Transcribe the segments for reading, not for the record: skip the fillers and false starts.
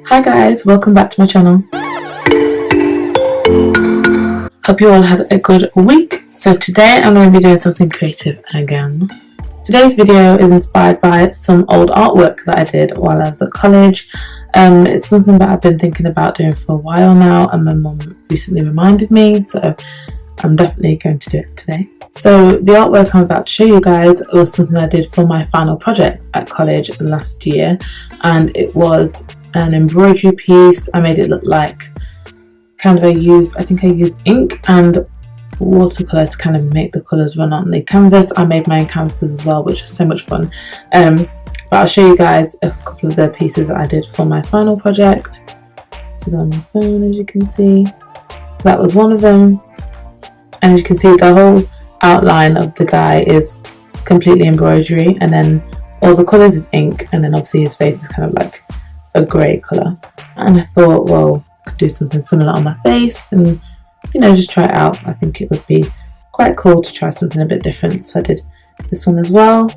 Hi guys, welcome back to my channel. Hope you all had a good week. So today I'm going to be doing something creative again. Today's video is inspired by some old artwork that I did while I was at college. It's something that I've been thinking about doing for a while now, and my mum recently reminded me, so I'm definitely going to do it today. So the artwork I'm about to show you guys was something I did for my final project at college last year, and it was an embroidery piece. I made it look like I think I used ink and watercolor to kind of make the colors run on the canvas. I made my own canvases as well, which was so much fun. But I'll show you guys a couple of the pieces that I did for my final project. This is on my phone, as you can see. So that was one of them, and as you can see, the whole outline of the guy is completely embroidery, and then all the colors is ink, and then obviously his face is kind of like a grey colour. And I thought, well, I could do something similar on my face and, you know, just try it out. I think it would be quite cool to try something a bit different, so I did this one as well.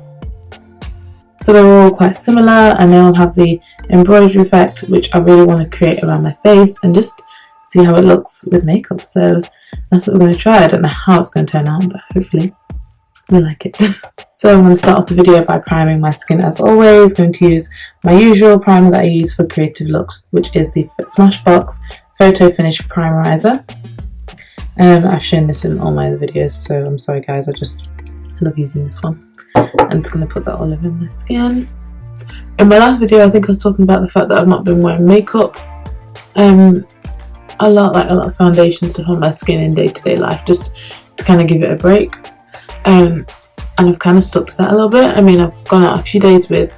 So they're all quite similar, and they all have the embroidery effect, which I really want to create around my face and just see how it looks with makeup. So that's what we're going to try. I don't know how it's going to turn out, but hopefully we like it. So I'm going to start off the video by priming my skin as always. Going to use my usual primer that I use for creative looks, which is the Smashbox Photo Finish Primerizer. I've shown this in all my other videos, so I'm sorry guys, I love using this one. I'm just going to put that all over my skin. In my last video I think I was talking about the fact that I've not been wearing makeup a lot of foundation stuff on my skin in day-to-day life, just to kind of give it a break. And I've kind of stuck to that a little bit. I mean, I've gone out a few days with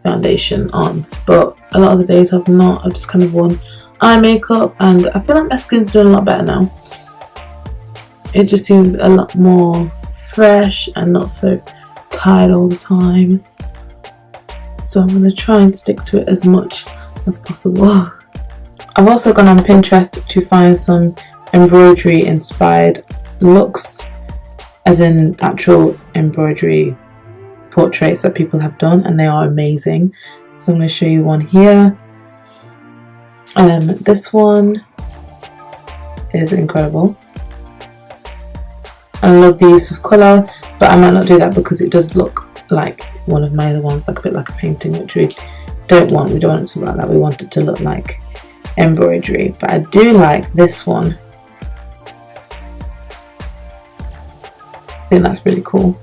foundation on, but a lot of the days I've not. I've just kind of worn eye makeup, and I feel like my skin's doing a lot better now. It just seems a lot more fresh and not so tired all the time. So I'm going to try and stick to it as much as possible. I've also gone on Pinterest to find some embroidery inspired looks, as in actual embroidery portraits that people have done, and they are amazing. So I'm going to show you one here. This one is incredible. I love the use of colour, but I might not do that because it does look like one of my other ones, like a bit like a painting, which we don't want. We don't want it to look like that. We want it to look like embroidery. But I do like this one. I think that's really cool.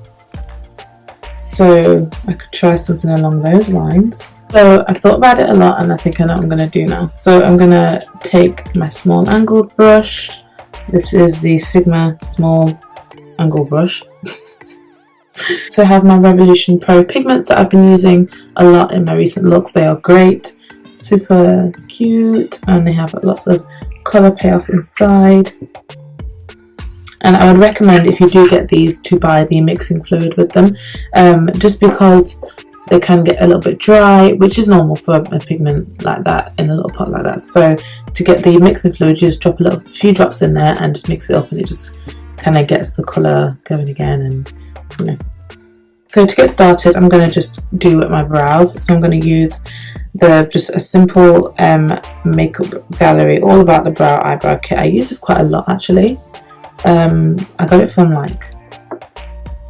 So I could try something along those lines. So I've thought about it a lot, and I think I know what I'm going to do now. So I'm going to take my small angled brush. This is the Sigma small angle brush. So I have my Revolution Pro pigments that I've been using a lot in my recent looks. They are great, super cute, and they have lots of colour payoff inside. And I would recommend, if you do get these, to buy the mixing fluid with them, just because they can get a little bit dry, which is normal for a pigment like that in a little pot like that. So to get the mixing fluid, you just drop a few drops in there and just mix it up, and it just kind of gets the colour going again, and you know. So to get started, I'm going to just do my brows. So I'm going to use just a simple makeup gallery all about the brow eyebrow kit. I use this quite a lot actually. I got it from like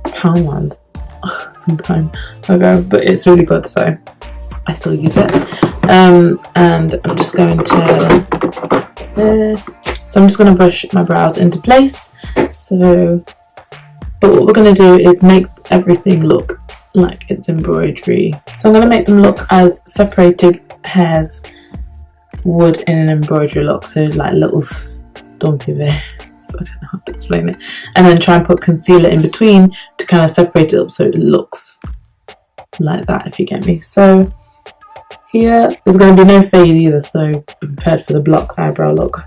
Poundland some time ago, but it's really good, so I still use it. And I'm just going to brush my brows into place. But what we're going to do is make everything look like it's embroidery. So I'm going to make them look as separated hairs would in an embroidery look, so like little stumpy bits. I don't know how to explain it. And then try and put concealer in between to kind of separate it up so it looks like that, if you get me. So here, there's going to be no fade either, so be prepared for the block eyebrow look.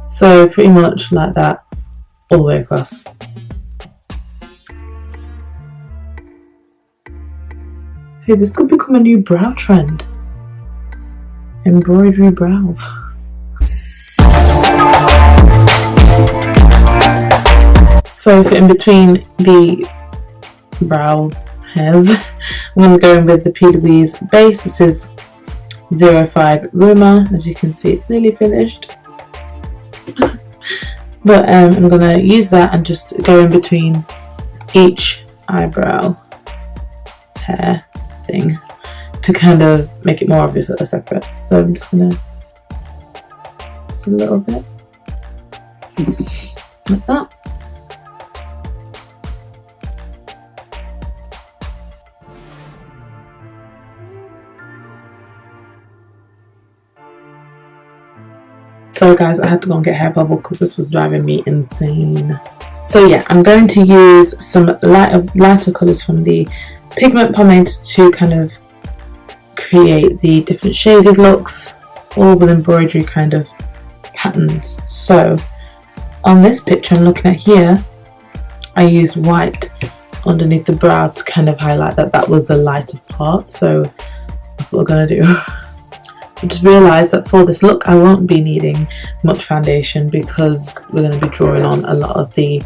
So pretty much like that all the way across. Hey, this could become a new brow trend. Embroidery brows. So for in between the brow hairs, I'm going to go in with the P. Louise base. This is 05 Rumor. As you can see, it's nearly finished. But I'm going to use that and just go in between each eyebrow hair thing to kind of make it more obvious that they're separate. So I'm just going to just a little bit like that. So guys, I had to go and get hair bubble because this was driving me insane. So yeah, I'm going to use some lighter colours from the pigment pomade to kind of create the different shaded looks, all with embroidery kind of patterns. So on this picture I'm looking at here, I used white underneath the brow to kind of highlight that was the lighter part. So that's what we're going to do. I just realised that for this look I won't be needing much foundation because we're going to be drawing on a lot of the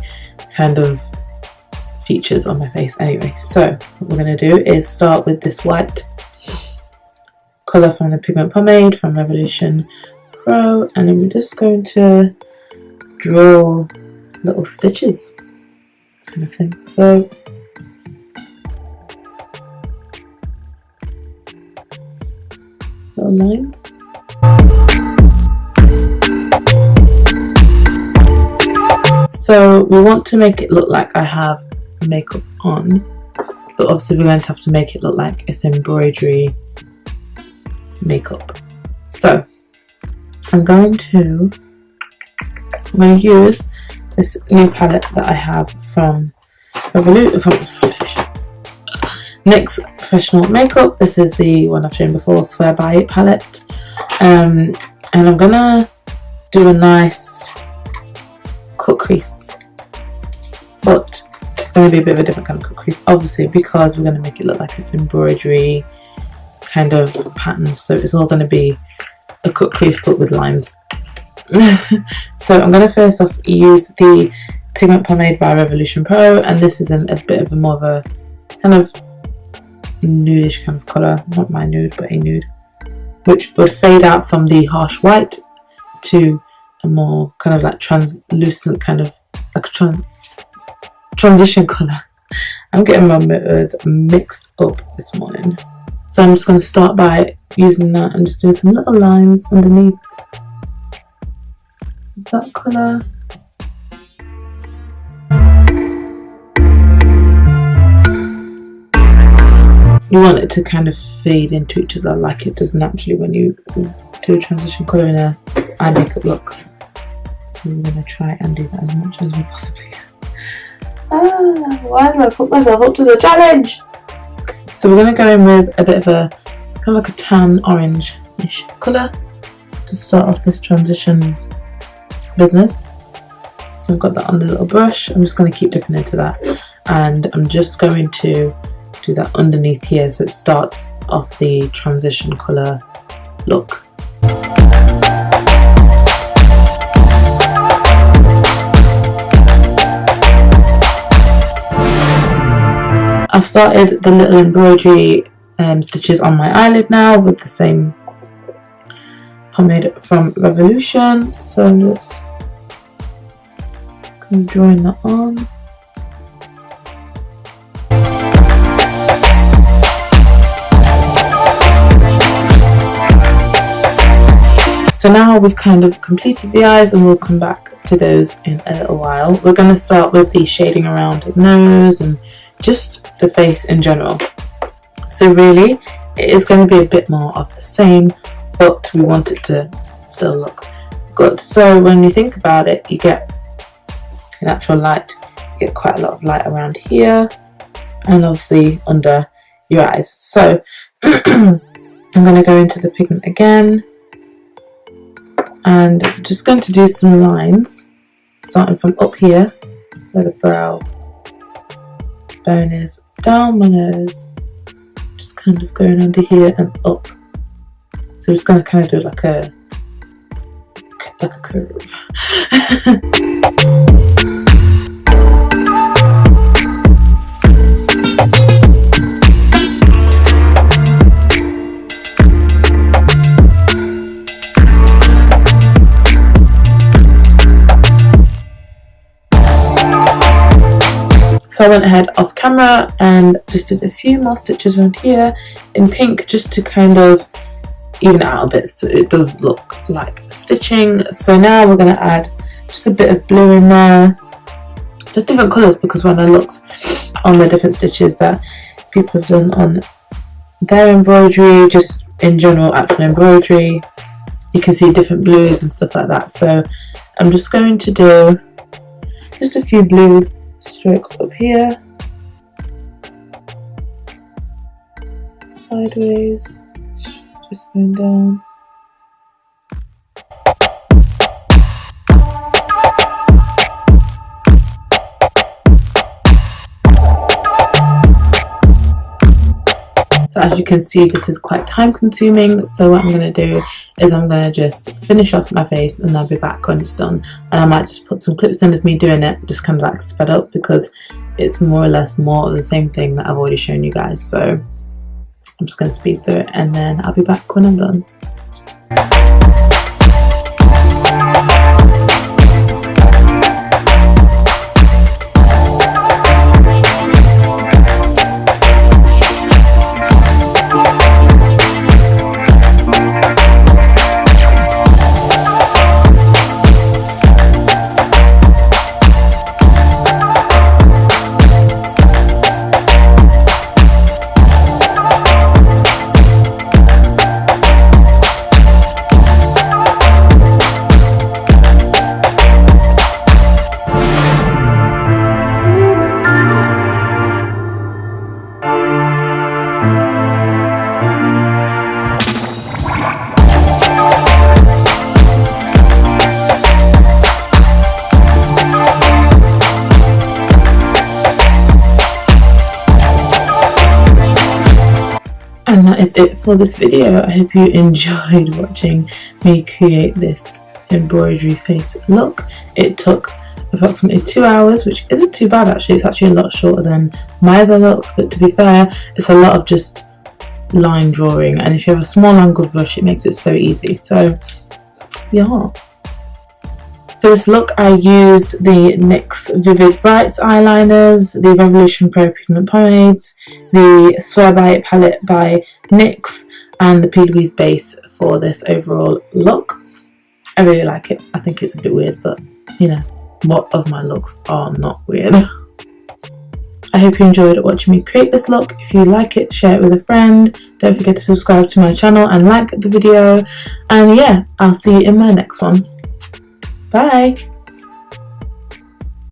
kind of features on my face anyway. So what we're going to do is start with this white colour from the pigment pomade from Revolution Pro, and then we're just going to draw little stitches kind of thing. So little lines. So we want to make it look like I have makeup on, but obviously we're going to have to make it look like it's embroidery makeup. So I'm going to use this new palette that I have from NYX Professional Makeup. This is the one I've shown before, Swear By It palette, and I'm gonna do a nice cut crease, but it's going to be a bit of a different kind of cut crease, obviously, because we're going to make it look like it's embroidery kind of patterns. So it's all going to be a cut crease but with lines. So I'm going to first off use the pigment pomade by Revolution Pro, and this is in a bit of a more of a kind of nudish kind of colour, not my nude but a nude, which would fade out from the harsh white to a more kind of like translucent kind of like a transition colour. I'm getting my words mixed up this morning. So I'm just going to start by using that and just doing some little lines underneath that colour. You want it to kind of fade into each other like it does naturally when you do a transition colour in a eye makeup look. So we're going to try and do that as much as we possibly can. Why do I put myself up to the challenge? So we're going to go in with a bit of a kind of like a tan orange-ish colour to start off this transition business. So I've got that on the little brush. I'm just going to keep dipping into that, and I'm just going to do that underneath here so it starts off the transition colour look. I've started the little embroidery stitches on my eyelid now with the same pomade from Revolution, so I'm just kind of drawing that on. So now we've kind of completed the eyes, and we'll come back to those in a little while. We're going to start with the shading around the nose and just the face in general. So really it is going to be a bit more of the same, but we want it to still look good. So when you think about it, you get natural light, you get quite a lot of light around here and obviously under your eyes. So I'm going to go into the pigment again, and I'm just going to do some lines starting from up here where the brow bone is, down my nose, just kind of going under here and up. So I'm just going to kind of do like a curve. So I went ahead off camera and just did a few more stitches around here in pink, just to kind of even it out a bit so it does look like stitching. So now we're going to add just a bit of blue in there, just different colours, because when I looked on the different stitches that people have done on their embroidery, just in general actual embroidery, you can see different blues and stuff like that. So I'm just going to do just a few blue strokes up here, sideways, just going down. So as you can see, this is quite time consuming, so what I'm going to do is I'm going to just finish off my face and I'll be back when it's done. And I might just put some clips in of me doing it, just kind of like sped up, because it's more or less more of the same thing that I've already shown you guys. So I'm just going to speed through it and then I'll be back when I'm done. And that is it for this video. I hope you enjoyed watching me create this embroidery face look. It took approximately 2 hours, which isn't too bad actually. It's actually a lot shorter than my other looks, but to be fair, it's a lot of just line drawing, and if you have a small angled brush, it makes it so easy. So yeah. For this look, I used the NYX Vivid Brights eyeliners, the Revolution Pro Pigment Pomades, the Swear By It palette by NYX, and the P. Louise base for this overall look. I really like it. I think it's a bit weird, but you know, what of my looks are not weird? I hope you enjoyed watching me create this look. If you like it, share it with a friend. Don't forget to subscribe to my channel and like the video. And yeah, I'll see you in my next one. Bye!